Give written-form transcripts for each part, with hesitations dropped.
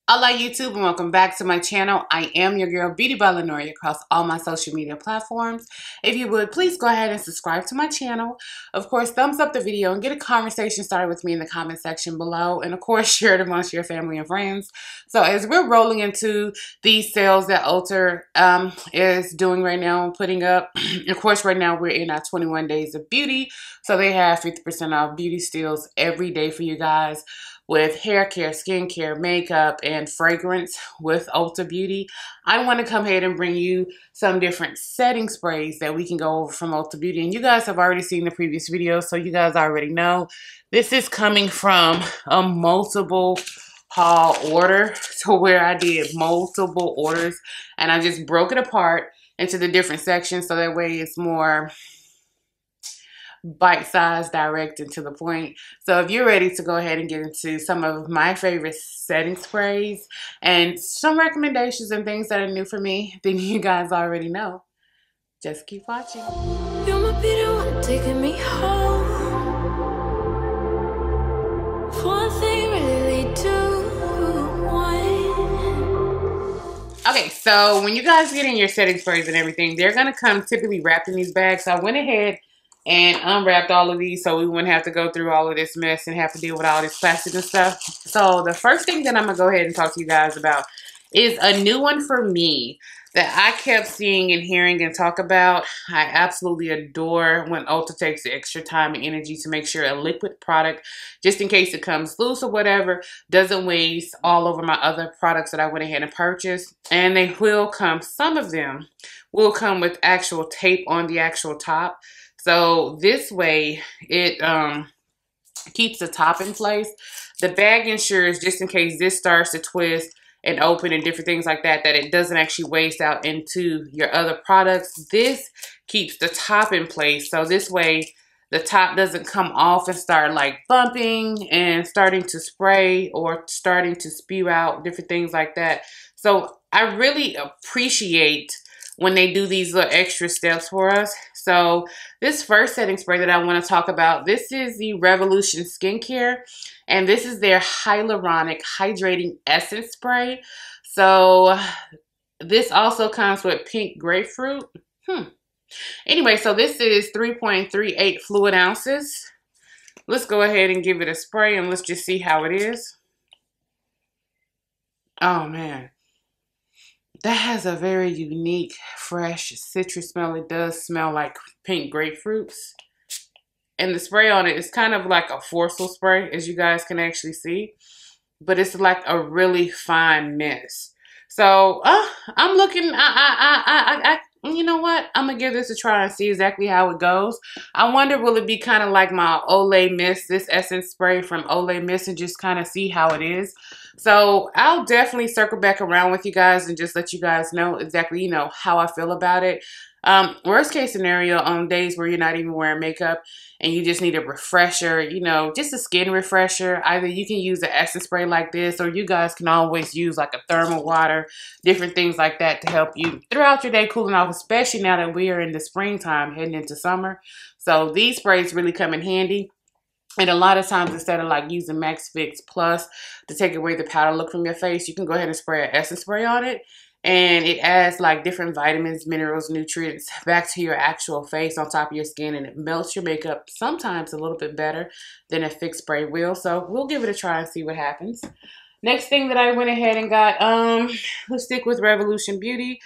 Hola YouTube and welcome back to my channel. I am your girl Beauty by Lenoria across all my social media platforms. If you would, please go ahead and subscribe to my channel. Of course, thumbs up the video and get a conversation started with me in the comment section below. And of course, share it amongst your family and friends. So as we're rolling into these sales that Ulta is doing right now, putting up, of course, right now we're in our 21 days of beauty. So they have 50% off beauty steals every day for you guys, with hair care, skin care, makeup, and fragrance with Ulta Beauty. I want to come ahead and bring you some different setting sprays that we can go over from Ulta Beauty. And you guys have already seen the previous video, so you guys already know. This is coming from a multiple haul order, to where I did multiple orders and I just broke it apart into the different sections so that way it's more bite-sized, direct, and to the point. So if you're ready to go ahead and get into some of my favorite setting sprays and some recommendations and things that are new for me, then you guys already know. Just keep watching. You might be the one taking me home. One thing really do one. Okay, so when you guys get in your setting sprays and everything, they're gonna come typically wrapped in these bags. So I went ahead and unwrapped all of these so we wouldn't have to go through all of this mess and have to deal with all this plastic and stuff. So the first thing that I'm gonna go ahead and talk to you guys about is a new one for me that I kept seeing and hearing and talk about. I absolutely adore when Ulta takes the extra time and energy to make sure a liquid product, just in case it comes loose or whatever, doesn't waste all over my other products that I went ahead and purchased. And they will come, some of them will come with actual tape on the actual top. So this way it keeps the top in place. The bag ensures, just in case this starts to twist and open and different things like that, that it doesn't actually waste out into your other products. This keeps the top in place. So this way the top doesn't come off and start like bumping and starting to spray or starting to spew out, different things like that. So I really appreciate when they do these little extra steps for us. So this first setting spray that I want to talk about, this is the Revolution Skincare, and this is their Hyaluronic Hydrating Essence Spray. So this also comes with pink grapefruit. Anyway, so this is 3.38 fluid ounces. Let's go ahead and give it a spray and let's just see how it is. Oh man. That has a very unique, fresh citrus smell. It does smell like pink grapefruits. And the spray on it is kind of like a forceful spray, as you guys can actually see. But it's like a really fine mist. So, I'm looking, you know what? I'm going to give this a try and see exactly how it goes. I wonder, will it be kind of like my Olay Mist, this essence spray from Olay Mist, and just kind of see how it is. So I'll definitely circle back around with you guys and just let you guys know exactly, you know, how I feel about it. Worst case scenario, on days where you're not even wearing makeup and you just need a refresher, you know, just a skin refresher, either you can use an essence spray like this, or you guys can always use like a thermal water, different things like that to help you throughout your day cooling off, especially now that we are in the springtime heading into summer. So these sprays really come in handy. And a lot of times, instead of like using Max Fix Plus to take away the powder look from your face, you can go ahead and spray an essence spray on it. And it adds like different vitamins, minerals, nutrients back to your actual face on top of your skin. And it melts your makeup sometimes a little bit better than a fixed spray will. So we'll give it a try and see what happens. Next thing that I went ahead and got, let's stick with Revolution Beauty.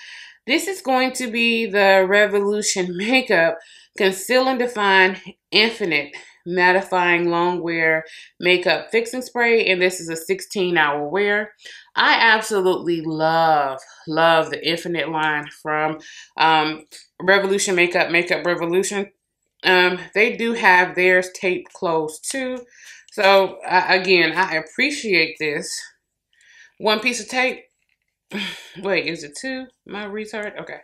This is going to be the Revolution Makeup Conceal and Define Infinite Mattifying Longwear Makeup Fixing Spray, and this is a 16-hour wear. I absolutely love the Infinite line from Revolution Makeup Revolution. They do have theirs taped closed too. So again, I appreciate this. One piece of tape. Wait, is it two? Am I retarded? Okay.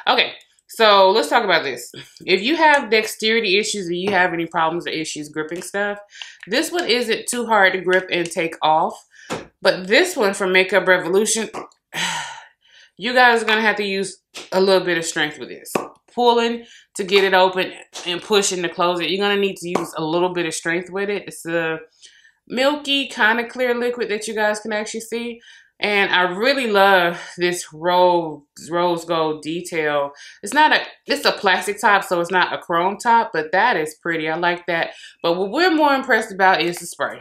Okay. So let's talk about this. If you have dexterity issues or you have any problems or issues gripping stuff, this one isn't too hard to grip and take off. But this one from Makeup Revolution, you guys are going to have to use a little bit of strength with this. Pulling to get it open and pushing to close it. You're going to need to use a little bit of strength with it. It's a milky, kind of clear liquid that you guys can actually see. And I really love this rose gold detail. It's a plastic top, so it's not a chrome top, but that is pretty. I like that. But what we're more impressed about is the spray.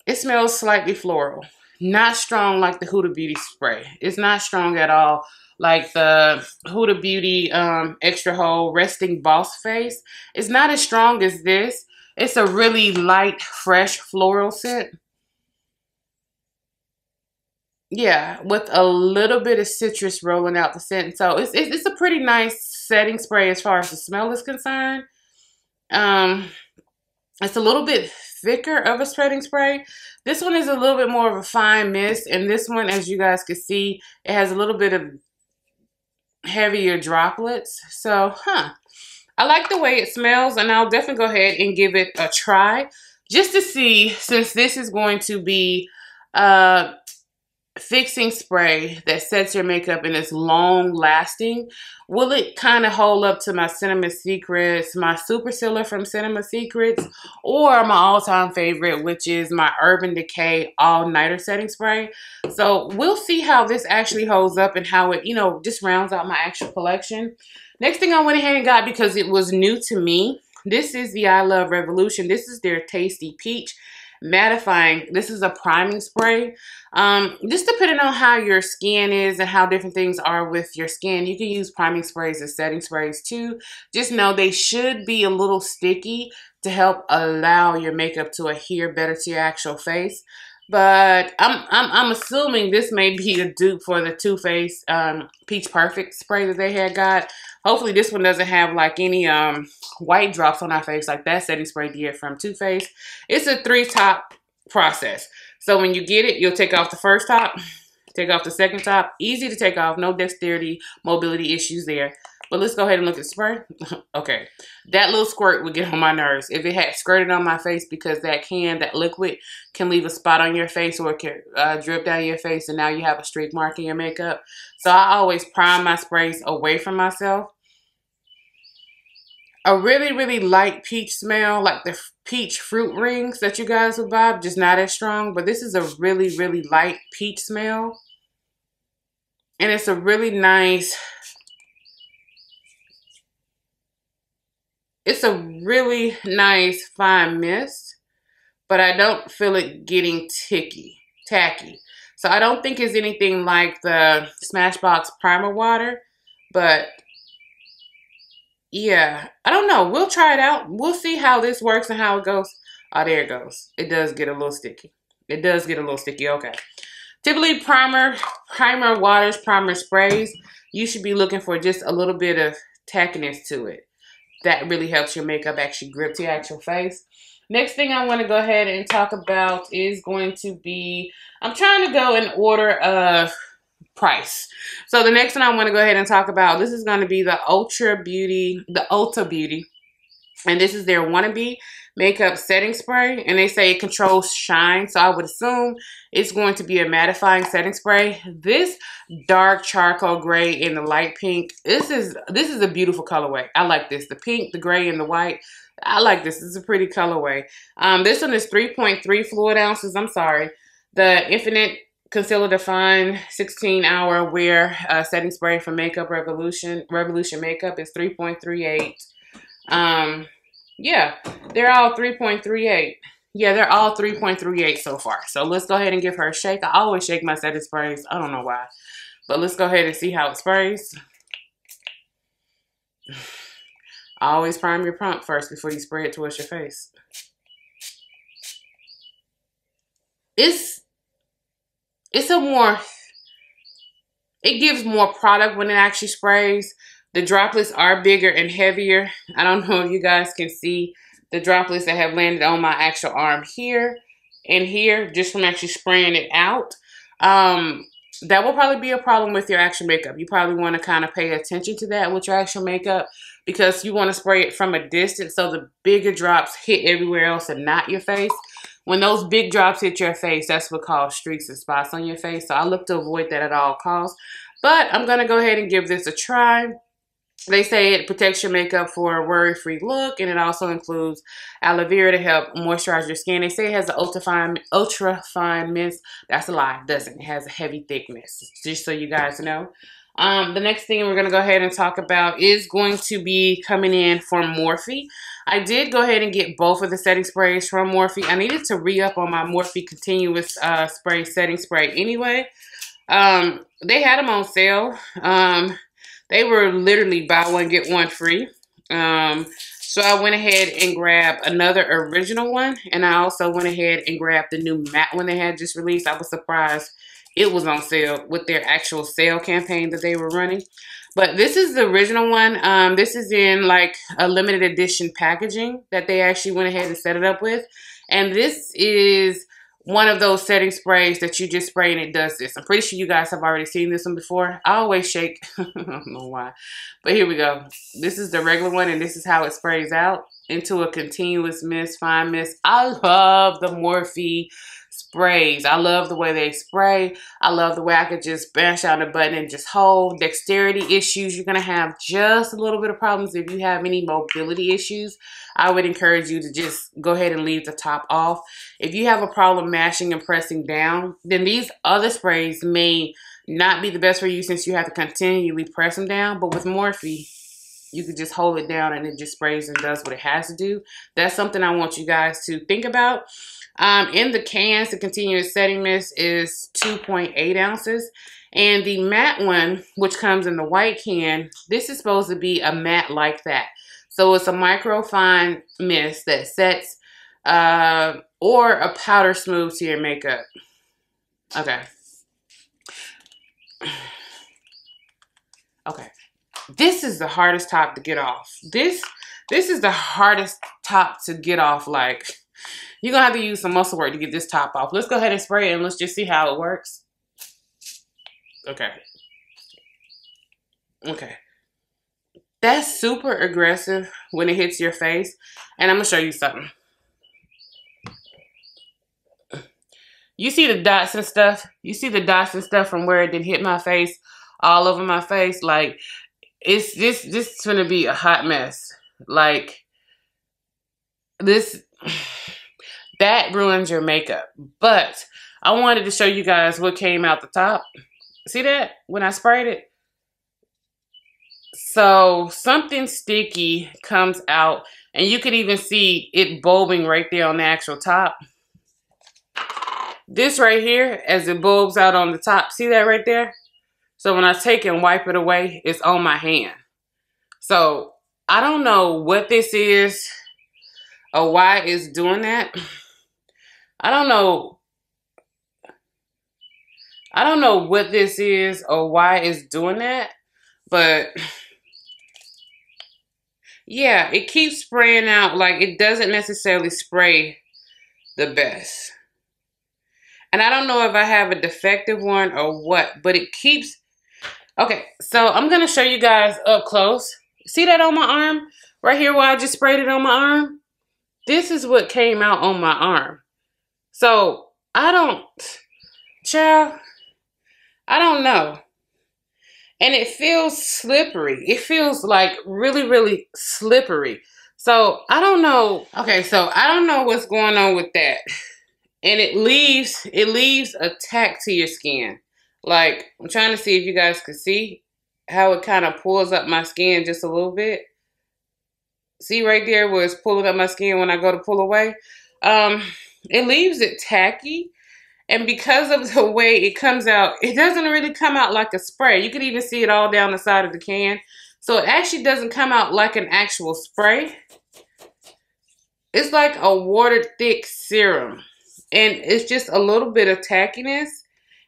It smells slightly floral. Not strong like the Huda Beauty spray. It's not strong at all like the Huda Beauty Extra Hold Resting Boss Face. It's not as strong as this. It's a really light, fresh floral scent. Yeah, with a little bit of citrus rolling out the scent. So it's a pretty nice setting spray as far as the smell is concerned. It's a little bit thicker of a setting spray. This one is a little bit more of a fine mist, and this one, as you guys can see, it has a little bit of heavier droplets. So, I like the way it smells, and I'll definitely go ahead and give it a try just to see, since this is going to be fixing spray that sets your makeup and is long lasting, will it kind of hold up to my Cinema Secrets, my Super Sealer from Cinema Secrets, or my all-time favorite, which is my Urban Decay All Nighter Setting Spray. So we'll see how this actually holds up and how it, just rounds out my actual collection. Next thing I went ahead and got, because it was new to me, this is the I Love Revolution. This is their Tasty Peach Mattifying. This is a priming spray. Just depending on how your skin is and how different things are with your skin, you can use priming sprays as setting sprays too. Just know they should be a little sticky to help allow your makeup to adhere better to your actual face. But I'm assuming this may be a dupe for the Too Faced Peach Perfect spray that they had got. Hopefully this one doesn't have like any white drops on our face like that setting spray did from Too Faced. It's a 3-top process. So when you get it, you'll take off the first top, take off the second top. Easy to take off, no dexterity, mobility issues there. But let's go ahead and look at the spray. Okay, that little squirt would get on my nerves. If it had squirted on my face, because that liquid can leave a spot on your face, or it can drip down your face, and now you have a streak mark in your makeup. So I always prime my sprays away from myself. A really, really light peach smell, like the peach fruit rings that you guys would buy, just not as strong. But this is a really, really light peach smell. And it's a really nice... It's a really nice fine mist, but I don't feel it getting tacky. So I don't think it's anything like the Smashbox Primer Water, but yeah, I don't know. We'll try it out. We'll see how this works and how it goes. Oh, there it goes. It does get a little sticky. It does get a little sticky. Okay. Typically, primer waters, primer sprays, you should be looking for just a little bit of tackiness to it. That really helps your makeup actually grip to your actual face. Next thing I want to go ahead and talk about is going to be, I'm trying to go in order of price. So the next one I want to go ahead and talk about, this is going to be the ULTA Beauty. And this is their Wannabe makeup setting spray. And they say it controls shine. So I would assume it's going to be a mattifying setting spray. This dark charcoal gray and the light pink, this is a beautiful colorway. I like this. The pink, the gray, and the white. I like this. It's a pretty colorway. This one is 3.3 fluid ounces. I'm sorry. The Infinite Concealer Define 16-hour wear setting spray from Makeup Revolution Makeup is 3.38. Yeah, they're all 3.38. Yeah, they're all 3.38 so far. So let's go ahead and give her a shake. I always shake my setting sprays. I don't know why. But let's go ahead and see how it sprays. Always prime your pump first before you spray it towards your face. It gives more product when it actually sprays. The droplets are bigger and heavier. I don't know if you guys can see the droplets that have landed on my actual arm here and here, just from actually spraying it out. That will probably be a problem with your actual makeup. You probably want to kind of pay attention to that with your actual makeup, because you want to spray it from a distance so the bigger drops hit everywhere else and not your face. When those big drops hit your face, that's what causes streaks and spots on your face. So I look to avoid that at all costs. But I'm going to go ahead and give this a try. They say it protects your makeup for a worry-free look, and it also includes aloe vera to help moisturize your skin. They say it has an ultra fine mist. That's a lie. It doesn't. It has a heavy, thick mist. Just so you guys know. The next thing we're going to go ahead and talk about is going to be coming in from Morphe. I did go ahead and get both of the setting sprays from Morphe. I needed to re-up on my Morphe Continuous Spray Setting Spray anyway. They had them on sale. They were literally buy one, get one free. So I went ahead and grabbed another original one. And I also went ahead and grabbed the new matte one they had just released. I was surprised it was on sale with their actual sale campaign that they were running. But this is the original one. This is in like a limited edition packaging that they actually went ahead and set it up with. And this is one of those setting sprays that you just spray and it does this. I'm pretty sure you guys have already seen this one before. I always shake. I don't know why. But here we go. This is the regular one and this is how it sprays out into a continuous mist, fine mist. I love the Morphe sprays. I love the way they spray. I love the way I could just bash out a button and just hold. Dexterity issues, you're going to have just a little bit of problems. If you have any mobility issues, I would encourage you to just go ahead and leave the top off. If you have a problem mashing and pressing down, then these other sprays may not be the best for you since you have to continually press them down. But with Morphe, you could just hold it down and it just sprays and does what it has to do. That's something I want you guys to think about. In the cans, the continuous setting mist is 2.8 ounces. And the matte one, which comes in the white can, this is supposed to be a matte like that. So it's a micro fine mist that sets or a powder smooth to your makeup. Okay. Okay. This is the hardest top to get off. This is the hardest top to get off. Like, you're going to have to use some muscle work to get this top off. Let's go ahead and spray it and let's just see how it works. Okay. Okay. That's super aggressive when it hits your face. And I'm going to show you something. You see the dots and stuff? You see the dots and stuff from where it didn't hit my face, all over my face? Like, this is going to be a hot mess. Like, this... That ruins your makeup. But I wanted to show you guys what came out the top. See that? When I sprayed it? So something sticky comes out. And you could even see it bulbing right there on the actual top. This right here, as it bulbs out on the top. See that right there? So when I take and wipe it away, it's on my hand. So I don't know what this is or why it's doing that. I don't know what this is or why it's doing that, but yeah, it keeps spraying out. Like, it doesn't necessarily spray the best. And I don't know if I have a defective one or what, but it keeps... Okay, so I'm going to show you guys up close. See that on my arm? Right here where I just sprayed it on my arm? This is what came out on my arm. So, I don't know. And it feels slippery. It feels like really, really slippery. So, I don't know. Okay, so I don't know what's going on with that. And it leaves a tack to your skin. Like, I'm trying to see if you guys can see how it kind of pulls up my skin just a little bit. See right there where it's pulling up my skin when I go to pull away? It leaves it tacky, and because of the way it comes out, it doesn't really come out like a spray. You can even see it all down the side of the can. So it actually doesn't come out like an actual spray. It's like a watered thick serum, and it's just a little bit of tackiness.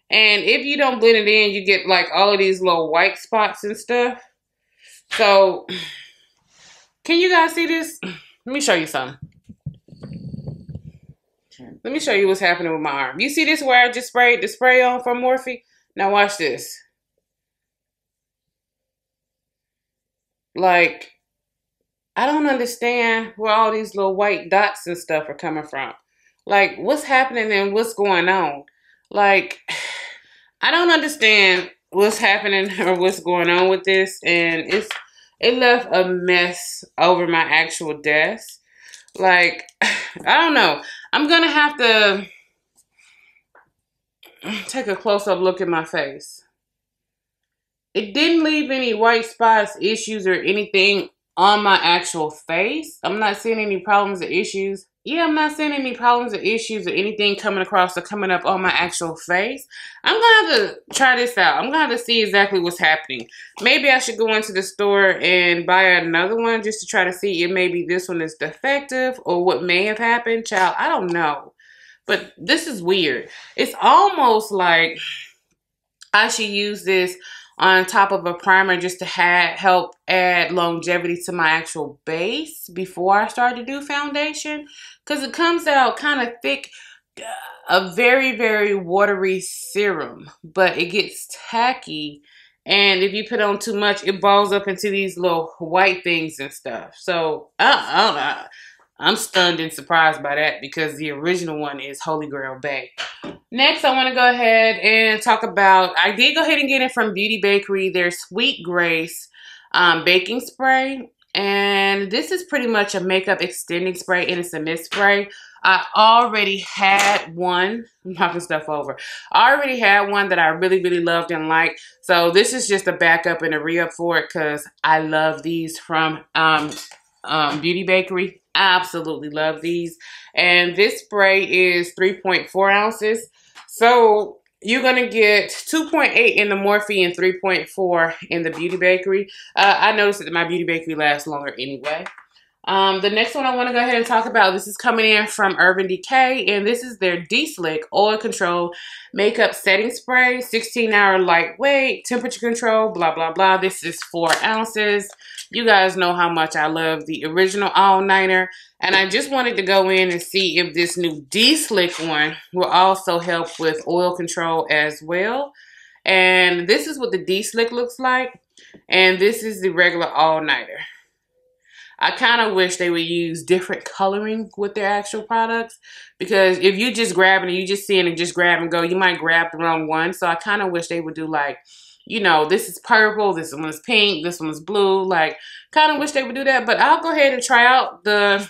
And if you don't blend it in, you get like all of these little white spots and stuff. So, can you guys see this? Let me show you something. Let me show you what's happening with my arm. You see this where I just sprayed the spray on from Morphe? Now watch this. Like, I don't understand where all these little white dots and stuff are coming from. Like, what's happening and what's going on? Like, I don't understand what's happening or what's going on with this. And it left a mess over my actual desk. Like, I don't know. I'm gonna have to take a close-up look at my face. It didn't leave any white spots, issues, or anything on my actual face. I'm not seeing any problems or issues. Yeah, I'm not seeing any problems or issues or anything coming across or coming up on my actual face. I'm gonna have to try this out. I'm gonna have to see exactly what's happening. Maybe I should go into the store and buy another one just to try to see if maybe this one is defective or what may have happened. Child, I don't know. But this is weird. It's almost like I should use this on top of a primer just to help add longevity to my actual base before I start to do foundation. Because it comes out kind of thick, a very, very watery serum. But it gets tacky. And if you put on too much, it balls up into these little white things and stuff. So, I'm stunned and surprised by that because the original one is Holy Grail Bay. Next, I want to go ahead and talk about, I did go ahead and get it from Beauty Bakerie, their Sweet Grace baking spray. And this is pretty much a makeup extending spray, and it's a mist spray. I already had one. I'm knocking stuff over. I already had one that I really, really loved and liked. So this is just a backup and a re-up for it because I love these from Beauty Bakerie. I absolutely love these. And this spray is 3.4 ounces. So you're going to get 2.8 in the Morphe and 3.4 in the Beauty Bakerie. I noticed that my Beauty Bakerie lasts longer anyway. The next one I want to go ahead and talk about, this is coming in from Urban Decay, and this is their D-Slick Oil Control Makeup Setting Spray, 16-hour lightweight, temperature control, blah, blah, blah. This is 4 ounces. You guys know how much I love the original all-nighter, and I just wanted to go in and see if this new D-Slick one will also help with oil control as well. And this is what the D-Slick looks like, and this is the regular all-nighter. I kind of wish they would use different coloring with their actual products, because if you just grab it and you just see it and just grab and go, you might grab the wrong one. So I kind of wish they would do like, you know, this is purple, this one is pink, this one is blue. Like, kind of wish they would do that. But I'll go ahead and try out the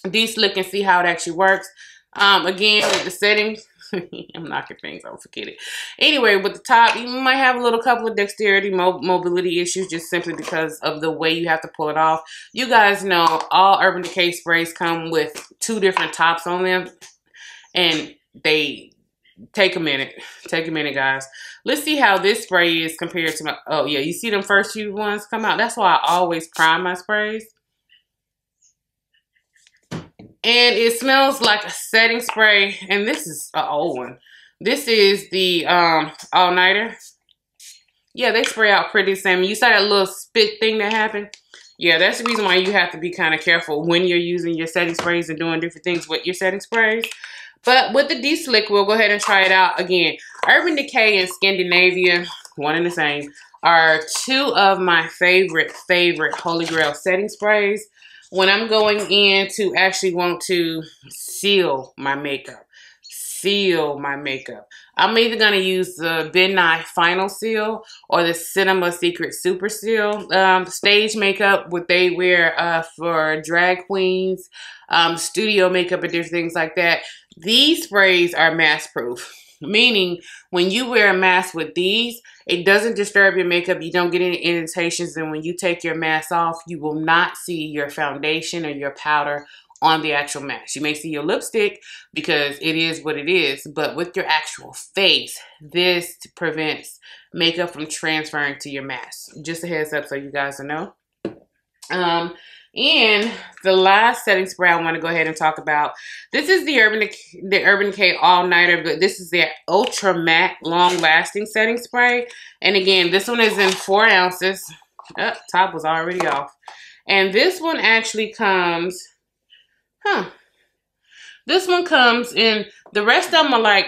D-Slick and see how it actually works. Again, with the settings, I'm knocking things over, forget it. Anyway, with the top, you might have a little couple of dexterity, mobility issues just simply because of the way you have to pull it off. You guys know all Urban Decay sprays come with 2 different tops on them, and they take a minute. Take a minute, guys. Let's see how this spray is compared to my, oh yeah, you see them first few ones come out? That's why I always prime my sprays. And it smells like a setting spray. And this is an old one. This is the all-nighter. Yeah, they spray out pretty the same. You saw that little spit thing that happened? Yeah, that's the reason why you have to be kind of careful when you're using your setting sprays and doing different things with your setting sprays. But with the D-Slick, we'll go ahead and try it out. Again, Urban Decay and Scandinavia, one and the same, are 2 of my favorite Holy Grail setting sprays. When I'm going in to actually want to seal my makeup, I'm either going to use the Midnight Final Seal or the Cinema Secret Super Seal. Stage makeup, what they wear for drag queens, studio makeup and different things like that. These sprays are mask proof. Meaning, when you wear a mask with these, it doesn't disturb your makeup. You don't get any indentations. And when you take your mask off, you will not see your foundation or your powder on the actual mask. You may see your lipstick because it is what it is. But with your actual face, this prevents makeup from transferring to your mask. Just a heads up so you guys know. And the last setting spray I want to go ahead and talk about. This is the Urban Decay All-Nighter, but this is their Ultra Matte Long-Lasting Setting Spray. And again, this one is in 4 ounces. Oh, top was already off. And this one actually comes, this one comes in, the rest of them are like,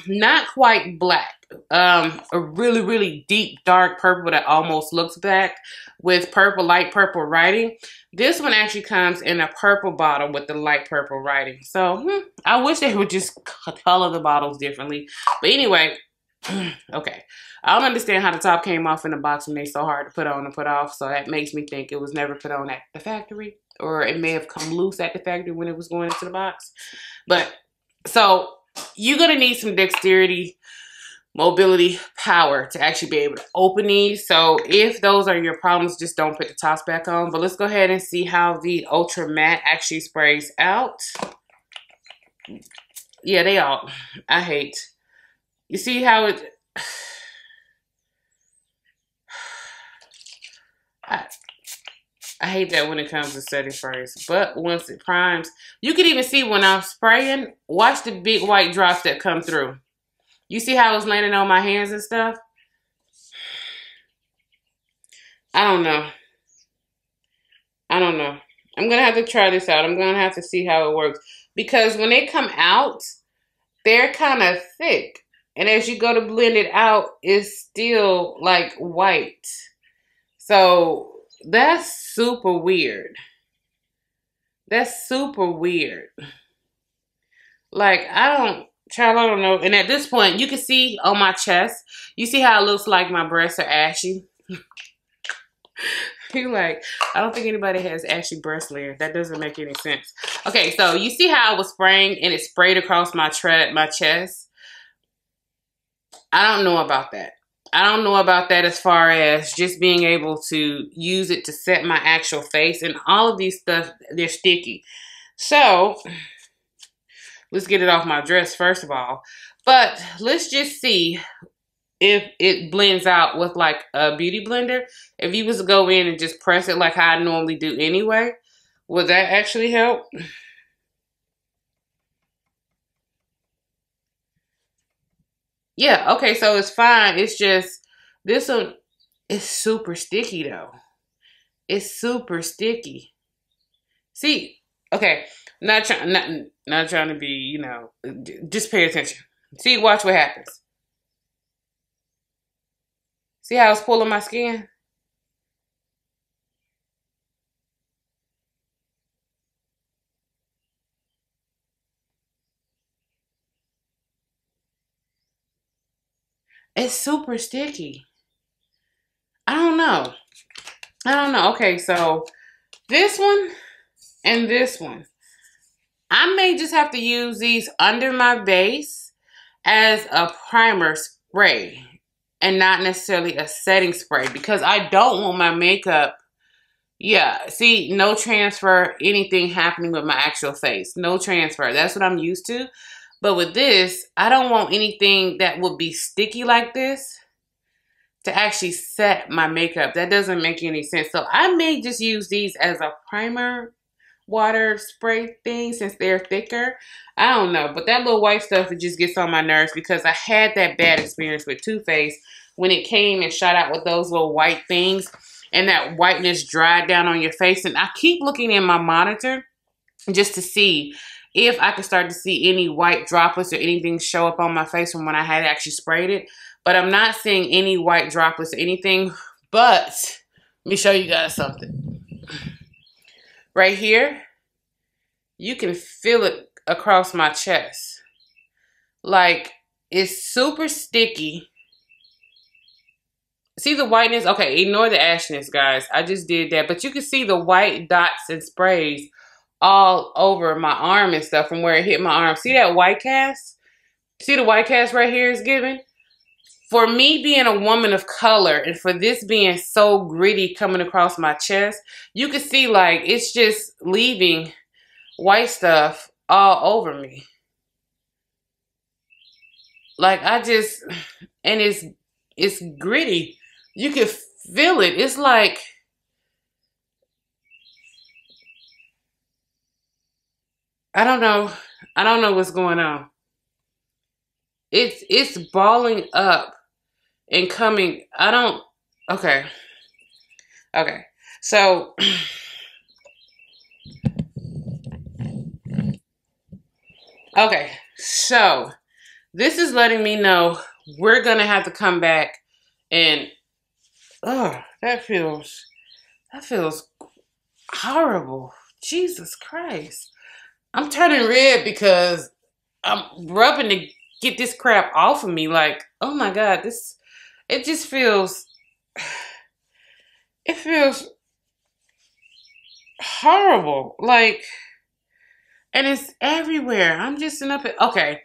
not quite black. A really, really deep, dark purple that almost looks black with purple, light purple writing. This one actually comes in a purple bottle with the light purple writing. So, I wish they would just color the bottles differently. But anyway, Okay. I don't understand how the top came off in the box when they so hard to put on and put off. So that makes me think it was never put on at the factory. Or it may have come loose at the factory when it was going into the box. But, so, you're going to need some dexterity, mobility, power to actually be able to open these. So, if those are your problems, just don't put the tops back on. But let's go ahead and see how the Ultra Matte actually sprays out. Yeah, they all, I hate. You see how it, I hate that when it comes to setting sprays. But once it primes, you can even see when I'm spraying, watch the big white drops that come through. You see how it's landing on my hands and stuff? I don't know. I don't know. I'm going to have to try this out. I'm going to have to see how it works. Because when they come out, they're kind of thick. And as you go to blend it out, it's still like white. So that's super weird. That's super weird. Like, I don't know. And at this point, you can see on my chest, you see how it looks like my breasts are ashy? You're like, I don't think anybody has ashy breast layer. That doesn't make any sense. Okay, so you see how I was spraying and it sprayed across my chest? I don't know about that. I don't know about that as far as just being able to use it to set my actual face. And all of these stuff, they're sticky. So, let's get it off my dress first of all. But let's just see if it blends out with like a beauty blender. If you was to go in and just press it like how I normally do anyway, would that actually help? Yeah, okay, so it's fine. It's just, this one is super sticky though. It's super sticky. See, okay, not trying to be, you know, just pay attention. See, watch what happens. See how it's pulling my skin? It's super sticky. I don't know. I don't know. Okay, so this one and this one. I may just have to use these under my base as a primer spray and not necessarily a setting spray because I don't want my makeup. Yeah, see, no transfer, anything happening with my actual face. No transfer. That's what I'm used to. But with this, I don't want anything that would be sticky like this to actually set my makeup. That doesn't make any sense. So I may just use these as a primer water spray thing since they're thicker. I don't know. But that little white stuff, it just gets on my nerves because I had that bad experience with Too Faced when it came and shot out with those little white things and that whiteness dried down on your face. And I keep looking in my monitor just to see if I could start to see any white droplets or anything show up on my face from when I had actually sprayed it. But I'm not seeing any white droplets or anything. But let me show you guys something. Right here, you can feel it across my chest. Like, it's super sticky. See the whiteness? Okay, ignore the ashiness, guys. I just did that. But you can see the white dots and sprays all over my arm and stuff from where it hit my arm. See that white cast? See the white cast right here is given? For me being a woman of color and for this being so gritty coming across my chest, you can see like it's just leaving white stuff all over me. Like I just, and it's gritty. You can feel it. It's like, I don't know. I don't know what's going on. It's balling up and coming. I don't, okay. Okay. So, okay. So, this is letting me know we're going to have to come back and, oh, that feels horrible. Jesus Christ. I'm turning red because I'm rubbing get this crap off of me. Like, oh my God, it just feels, it feels horrible. Like, and it's everywhere. I'm just okay.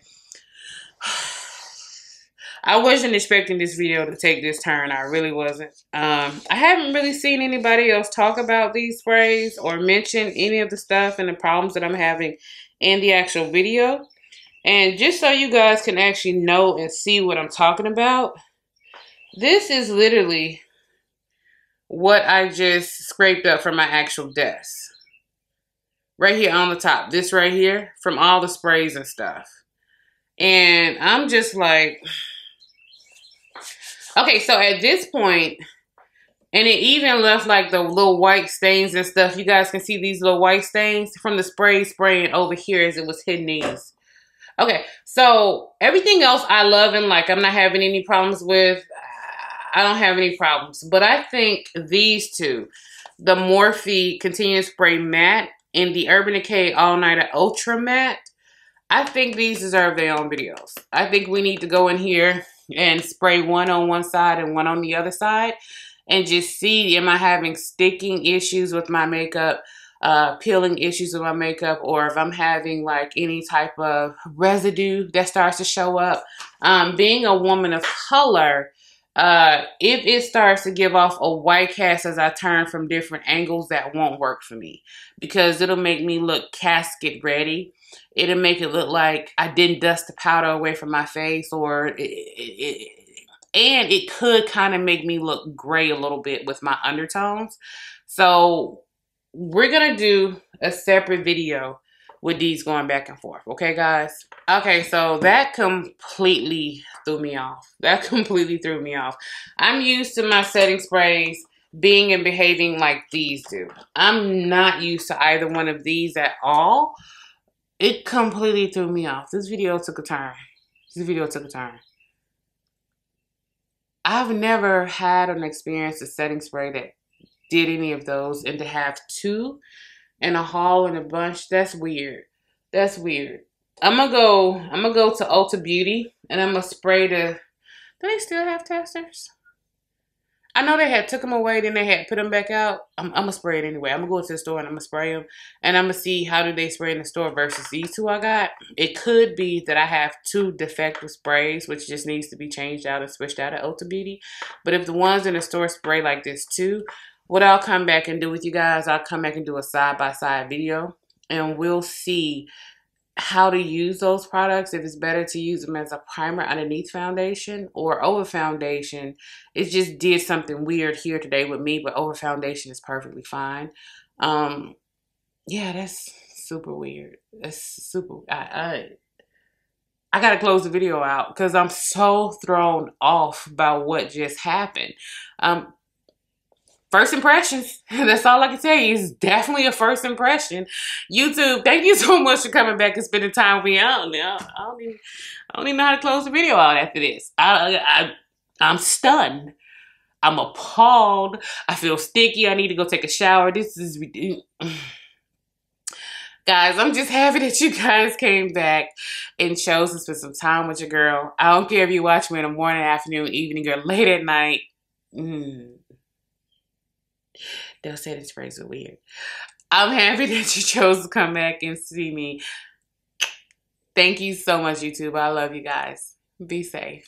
I wasn't expecting this video to take this turn. I really wasn't. I haven't really seen anybody else talk about these sprays or mention any of the stuff and the problems that I'm having in the actual video. And just so you guys can actually know and see what I'm talking about, this is literally what I just scraped up from my actual desk. Right here on the top. This right here from all the sprays and stuff. And I'm just like, okay, so at this point, and it even left like the little white stains and stuff. You guys can see these little white stains from the spray spraying over here as it was hitting these. Okay, so everything else I love and like I'm not having any problems with. I don't have any problems. But I think these two, the Morphe Continuous Spray Matte and the Urban Decay All Nighter Ultra Matte, I think these deserve their own videos. I think we need to go in here and spray one on one side and one on the other side and just see, am I having sticking issues with my makeup, peeling issues with my makeup, or if I'm having like any type of residue that starts to show up. Being a woman of color, if it starts to give off a white cast as I turn from different angles, that won't work for me because it'll make me look casket ready. It'll make it look like I didn't dust the powder away from my face, or and it could kind of make me look gray a little bit with my undertones. So we're going to do a separate video with these going back and forth. Okay, guys? Okay, so that completely threw me off. That completely threw me off. I'm used to my setting sprays being and behaving like these do. I'm not used to either one of these at all. It completely threw me off. This video took a turn. This video took a turn. I've never had an experience of setting spray that did any of those, and to have two in a haul in a bunch, that's weird. That's weird. I'm gonna go to ULTA Beauty and I'm gonna spray the, do they still have testers? I know they had took them away, then they had put them back out. I'm gonna spray it anyway. I'm gonna go to the store and I'm gonna spray them. And I'm gonna see how do they spray in the store versus these two I got. It could be that I have two defective sprays, which just needs to be changed out and switched out at ULTA Beauty. But if the ones in the store spray like this too, what I'll come back and do with you guys, I'll come back and do a side-by-side video. And we'll see how to use those products, if it's better to use them as a primer underneath foundation or over foundation. It just did something weird here today with me, but over foundation is perfectly fine. Yeah, that's super weird. That's super, I gotta close the video out because I'm so thrown off by what just happened. First impressions. That's all I can tell you. It's definitely a first impression. YouTube, thank you so much for coming back and spending time with me. I don't even know how to close the video out after this. I'm stunned. I'm appalled. I feel sticky. I need to go take a shower. This is ridiculous. Guys, I'm just happy that you guys came back and chose to spend some time with your girl. I don't care if you watch me in the morning, afternoon, evening, or late at night. They'll say this phrase is weird. I'm happy that you chose to come back and see me. Thank you so much, YouTube. I love you guys. Be safe.